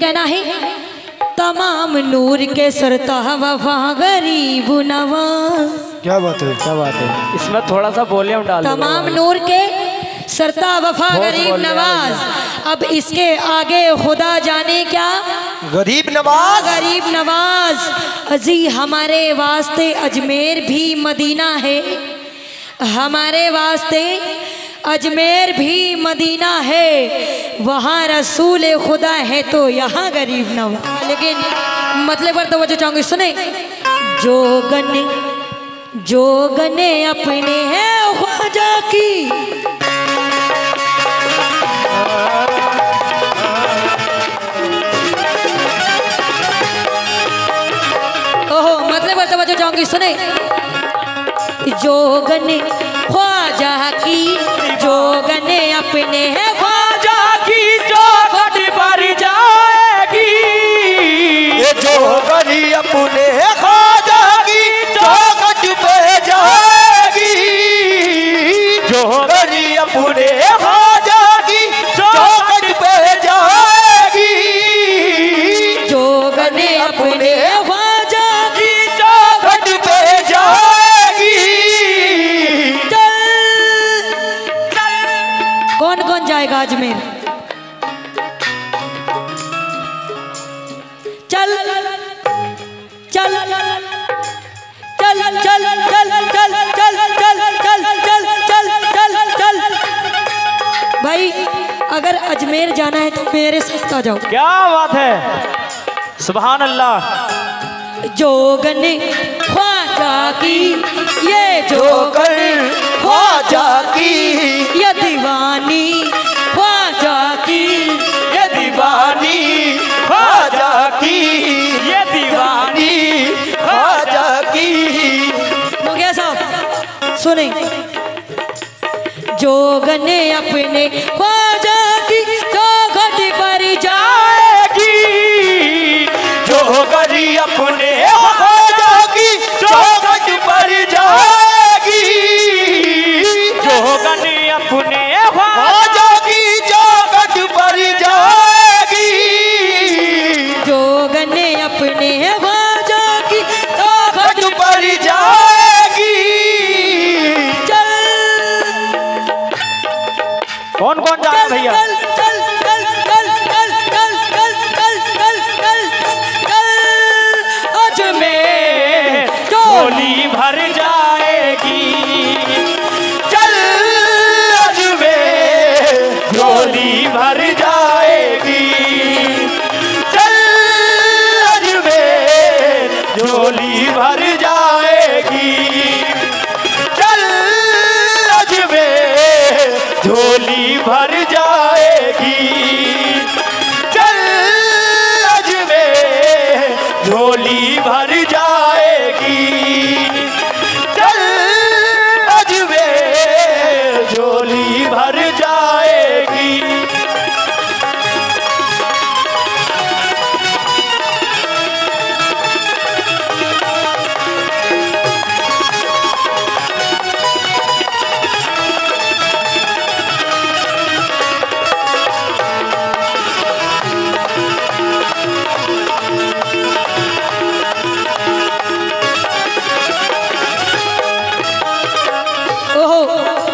कहना है तमाम नूर के सरता वफा गरीब नवाज। क्या बात है, क्या बात है। इसमें थोड़ा सा वॉल्यूम डाल। तमाम नूर के सरता वफा गरीब नवाज। अब इसके आगे खुदा जाने क्या गरीब नवाज, गरीब नवाज। अजी हमारे वास्ते अजमेर भी मदीना है, हमारे वास्ते अजमेर भी मदीना है, वहाँ रसूल खुदा है तो यहाँ गरीब नवाज। लेकिन मतलब पर तवज्जो चाहूँगी, सुने। जो गने अपने हैं ख्वाजा की, ओहो मतलब पर तवज्जो चाहूँगी, सुने। जो गने ख्वाजा की, जो गने अपने हैं ख्वाजा की, चौखट पर जाएगी। ये जो गनी अपने ख्वाजा की चौखट पे जाएगी। जो गनी अपने ख्वाजा की चौखट पे जाएगी। जो गने अपने ख्वाजा की चौखट पे जाएगी। कौन कौन जाएगा अजमेर? चल चल चल चल चल चल चल चल चल चल चल चल चल। भाई अगर अजमेर जाना है तो मेरे साथ आ जाओ। क्या बात है, सुभान अल्लाह। जोगने ख्वाजा की, ये जोगन ख्वाजा की, ये दीवानी ख्वाजा की, ये दीवानी ख्वाजा की, ये दीवानी ख्वाजा की। मुखिया साहब सुने। जोगने अपने ख्वाजा की चौखट पर जाएगी। जोगनी अपने ख्वाजा की चौखट पर जाएगी। जोगनी अपने ख्वाजा की चौखट पर जाएगी। जोगने अपने ख्वाजा की चौखट पर जाएगी। चल कौन कौन जा रहा है भैया? चल चल चल चल चल चल चल चल चल चल अजमेर झोली भर जाएगी। चल अजमेर झोली भर जाएगी। चल अजमेर झोली भर जाएगी। चल अजमेर झोली भर जाएगी। चल अजमेर झोली भर जाएगी। चल अजमेर झोली भर जाएगी। ओहो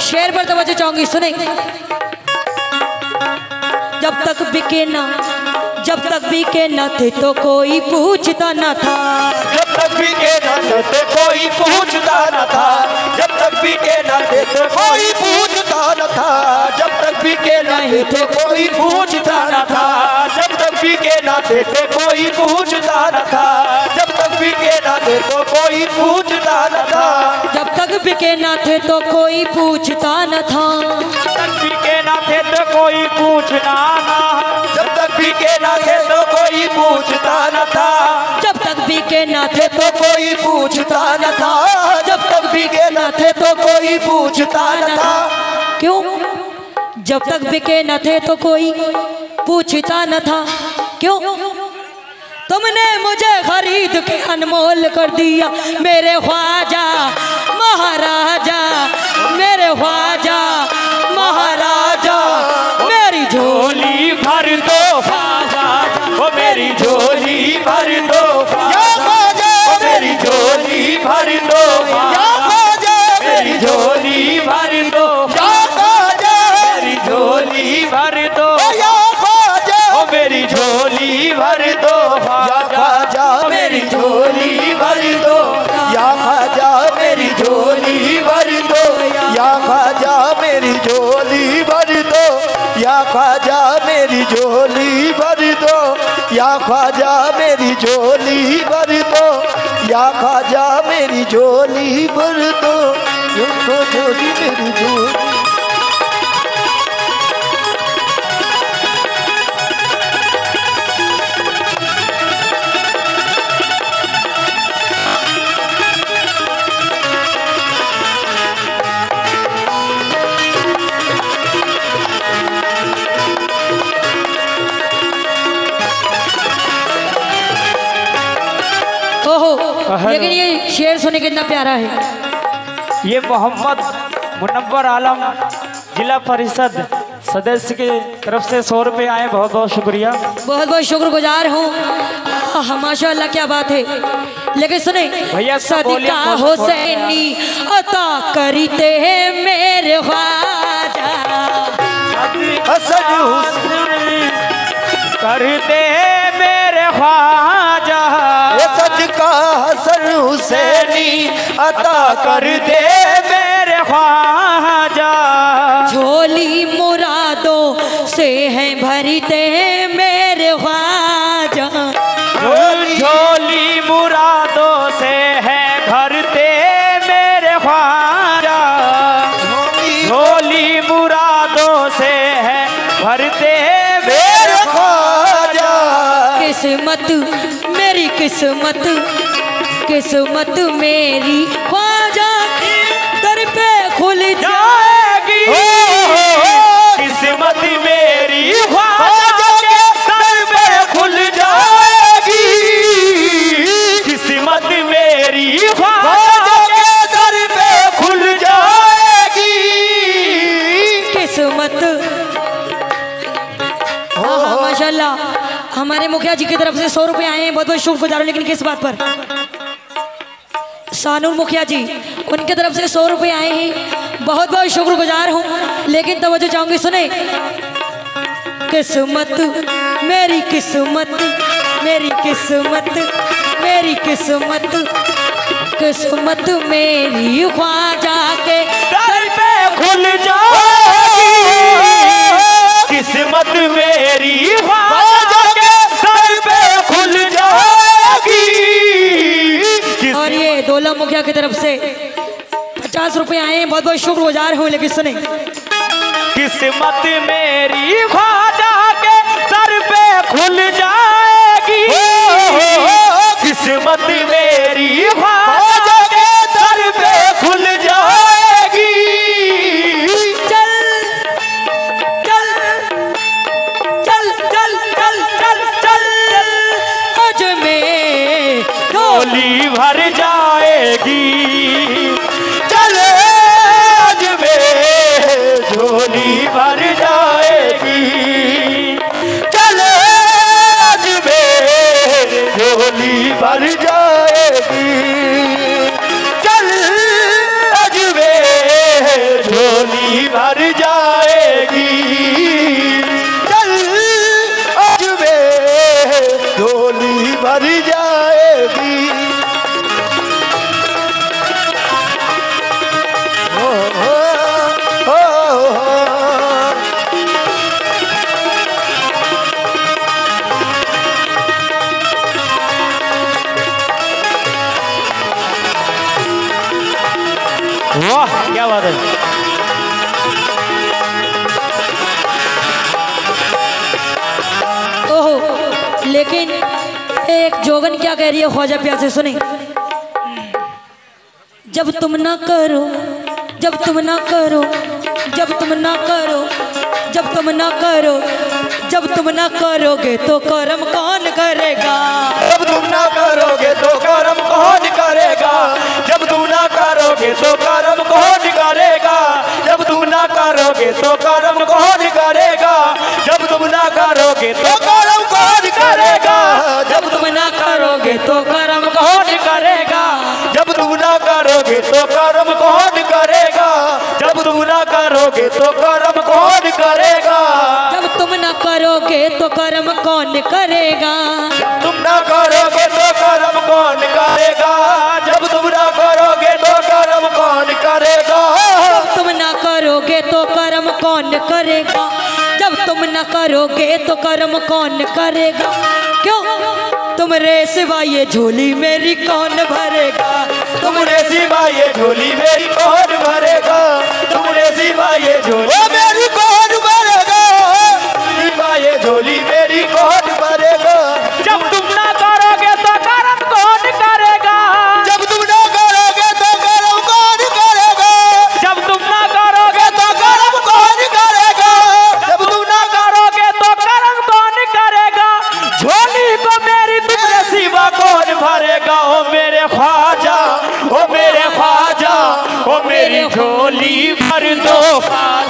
शेर पर तवज्जो चाहूंगी, सुने। जब तक बिके ना, जब तक बिके न थे तो कोई पूछता न था। जब तक बिके न थे कोई पूछता न था। जब तक बिके न थे तो कोई पूछता न था। जब तक बिके नहीं थे कोई पूछता न था। जब तक बिके न थे तो कोई पूछता न था। जब तक बिके न थे तो कोई पूछता न था। जब तक बिके न थे तो कोई पूछता न था। तक बिके ना थे तो कोई पूछना ना। जब तक बिके न थे तो कोई पूछता न था। जब तक बिके न थे तो कोई पूछता न था। जब तक बिके न थे तो कोई पूछता न था। क्यों? जब तक बिके न थे तो कोई पूछता न था। क्यों? तुमने मुझे खरीद के अनमोल कर दिया मेरे ख्वाजा महाराजा, मेरे ख्वाजा महाराजा। मेरी झोली भर दो ख्वाजा, ओ या ख्वाजा मेरी झोली भर दो, या ख्वाजा मेरी झोली भर दो, या ख्वाजा मेरी झोली भर दो, झोली मेरी झोली। लेकिन ये शेर सुने कितना प्यारा है। ये मोहम्मद मुनव्वर आलम जिला परिषद सदस्य के तरफ से 100 रुपये आए, बहुत बहुत शुक्रिया। बहुत बहुत शुक्रगुजार हूँ। माशाअल्लाह क्या बात है। लेकिन सुने भैया सदका हुसैनी अता करते हैं मेरे ख्वाजा, हसन हुसैनी करते हैं मेरे ख्वाजा, सदका हसन हुसैनी अता कर दे मेरे ख्वाजा, झोली मुरादों से है भरते हैं मेरे ख्वाजा, झोली मुरादों से है भरते मेरे ख्वाजा, झोली मुरादों से है भरते मेरे ख्वाजा। किस्मत मेरी किस्मत, किस्मत मेरी ख्वाजा के दर पे खुल जाएगी, किस्मत मेरी ख्वाजा के दर पे खुल जाएगी, किस्मत मेरी ख्वाजा के दर पे खुल जाएगी, किस्मत। हाँ माशाल्लाह हमारे मुखिया जी की तरफ से 100 रुपये आए हैं, बहुत बहुत शुक्रगुजार हूं। लेकिन किस बात पर? सानूर मुखिया जी उनके तरफ से 100 रुपये आए हैं, बहुत बहुत शुक्रगुजार हूँ। लेकिन तवज्जो चाहूंगी, सुने किस्मत मेरी किस्मत, मेरी किस्मत, मेरी किस्मत, किस्मत मेरी ख्वाजा के दर पे खुल जाएगी, किस्मत मेरी ख्वाजा के दर पे खुल जाएगी। और ये दौला मुखिया की तरफ से 50 रुपये आए हैं, बहुत बहुत शुक्रगुजार हूँ। लेकिन सुने किस्मत मेरी ख्वाजा के दर पे खुल जाएगी, किस्मत मेरी ख्वाजा के दर पे खुल जाएगी। चल चल चल चल चल चल चल अजमेर झोली भर जाएगी, चले अजमेर झोली भर जाएगी, चले अजमेर झोली भर जाएगी, चल अजमेर झोली भर जाएगी, चल अजमेर झोली भर जाएगी। हो हो हो हो। वाह क्या बात है। ओहो, लेकिन एक जोगन क्या कह रही है ख्वाजा प्यार से, सुने जब तुम ना करो, जब तुम ना करो, जब तुम ना करो, जब तुम ना करो, जब तुम ना करोगे तो कर्म कौन करेगा, जब तुम ना करोगे तो कर्म कौन करेगा, जब तुम ना करोगे तो कर्म कौन करेगा, जब तुम ना करोगे तो कर्म कौन करेगा, जब तुम ना करोगे तो कर्म कौन करेगा, जब तुम ना करोगे तो कर्म कौन करेगा, जब तुम ना करोगे तो कर्म कौन करेगा, जब तुम ना करोगे तो कर्म कौन करेगा, जब तुम ना करोगे तो कर्म कौन करेगा, तुम ना करोगे तो कर्म कौन करेगा, जब तुम ना करोगे तो कर्म कौन करेगा, जब तुम ना करोगे तो कर्म कौन करेगा, जब न करोगे तो कर्म कौन करेगा? क्यों तुमरे सिवा ये झोली मेरी कौन भरेगा? तुमरे सिवा ये झोली मेरी कौन भरेगा? तुमरे सिवा ये झोली मेरी कौन भरेगा? सिवा ये झोली मेरी कौन भरेगा? जब तुम ना करोगे तो कर्म कौन करेगा? जब तुम ना करोगे तो कर्म कौन करेगा? जब तुम ना करोगे तो कर्म कौन करेगा? जब तुम ना करोगे तो कर्म कौन करेगा? झोली को मेरी तुमरे सिवा कौन भरेगा? ओ मेरे ख्वाजा, ओ मेरे ख्वाजा, ओ मेरी झोली भर दो ख्वाजा।